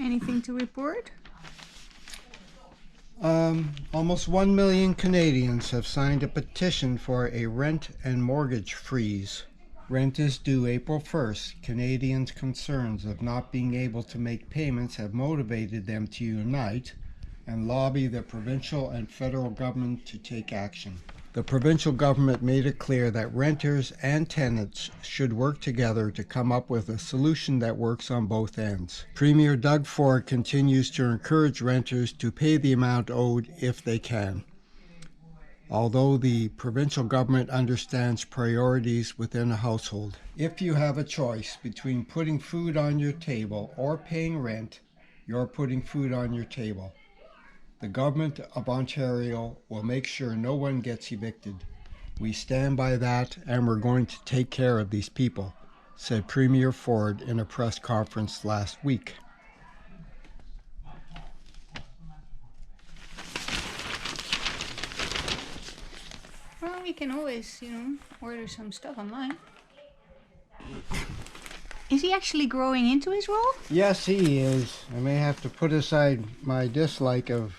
Anything to report? Almost 1 million Canadians have signed a petition for a rent and mortgage freeze. Rent is due April 1st. Canadians' concerns of not being able to make payments have motivated them to unite and lobby the provincial and federal government to take action. The provincial government made it clear that renters and tenants should work together to come up with a solution that works on both ends. Premier Doug Ford continues to encourage renters to pay the amount owed if they can. Although the provincial government understands priorities within a household. If you have a choice between putting food on your table or paying rent, you're putting food on your table. The government of Ontario will make sure no one gets evicted. We stand by that, and we're going to take care of these people, said Premier Ford in a press conference last week. Well, we can always, order some stuff online. Is he actually growing into his role? Yes, he is. I may have to put aside my dislike of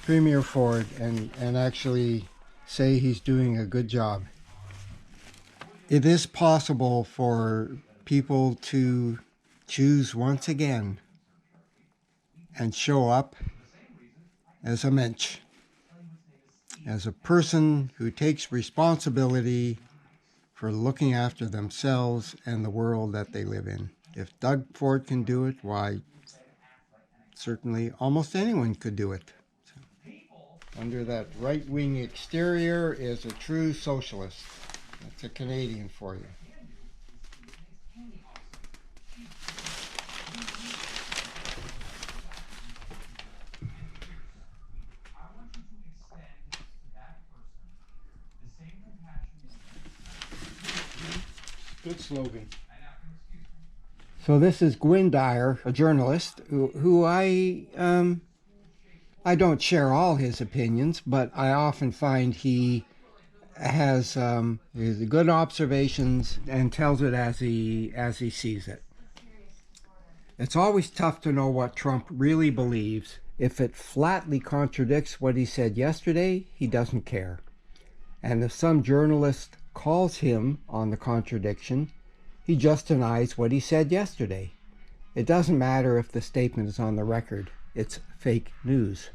Premier Ford and actually say he's doing a good job. It is possible for people to choose once again and show up as a mensch, as a person who takes responsibility for looking after themselves and the world that they live in. If Doug Ford can do it, why, certainly almost anyone could do it. Under that right-wing exterior is a true socialist. That's a Canadian for you. Good slogan. So this is Gwyn Dyer, a journalist who I don't share all his opinions, but I often find he has good observations and tells it as he sees it. It's always tough to know what Trump really believes. If it flatly contradicts what he said yesterday, he doesn't care. And if some journalist calls him on the contradiction, he just denies what he said yesterday. It doesn't matter if the statement is on the record. It's fake news.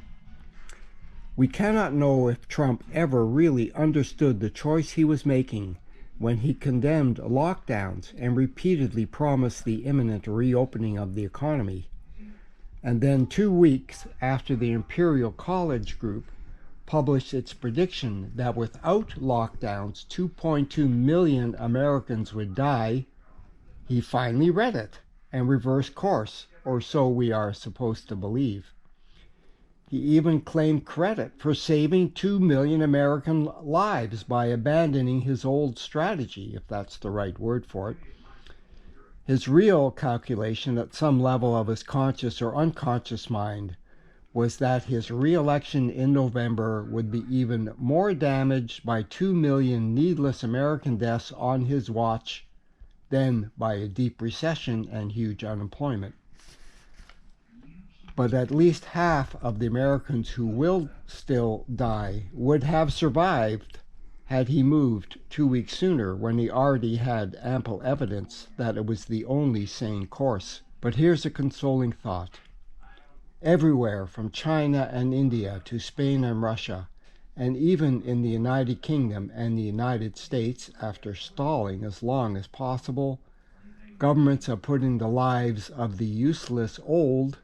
We cannot know if Trump ever really understood the choice he was making when he condemned lockdowns and repeatedly promised the imminent reopening of the economy. And then 2 weeks after the Imperial College Group published its prediction that without lockdowns, 2.2 million Americans would die, he finally read it and reversed course, or so we are supposed to believe. He even claimed credit for saving 2 million American lives by abandoning his old strategy, if that's the right word for it. His real calculation at some level of his conscious or unconscious mind was that his re-election in November would be even more damaged by 2 million needless American deaths on his watch than by a deep recession and huge unemployment. But at least half of the Americans who will still die would have survived had he moved 2 weeks sooner, when he already had ample evidence that it was the only sane course. But here's a consoling thought. Everywhere from China and India to Spain and Russia, and even in the United Kingdom and the United States, after stalling as long as possible, governments are putting the lives of the useless old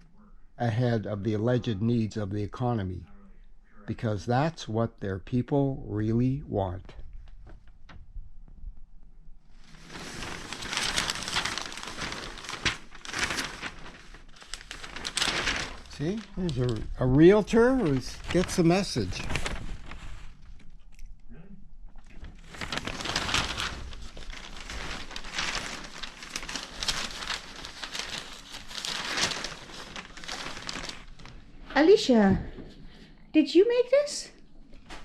ahead of the alleged needs of the economy, because that's what their people really want. See, there's a realtor who gets the message. Alicia, did you make this?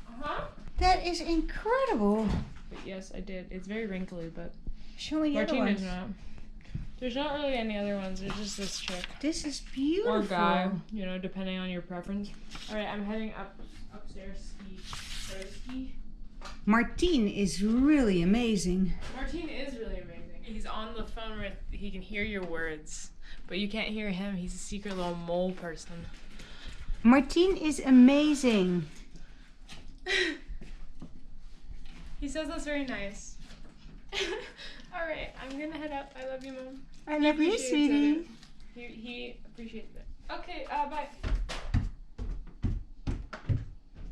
Uh-huh. That is incredible. But yes, I did. It's very wrinkly, but Show me the other ones. Martina's not. There's not really any other ones. There's just this chick. This is beautiful. Or guy, you know, depending on your preference. Alright, I'm heading upstairs ski. Martine is really amazing. Martine is really amazing. He's on the phone with, he can hear your words, but you can't hear him. He's a secret little mole person. Martine is amazing. He says that's very nice. Alright, I'm gonna head up. I love you, Mom. I love you, Appreciates sweetie. it. He appreciates it. Okay, bye.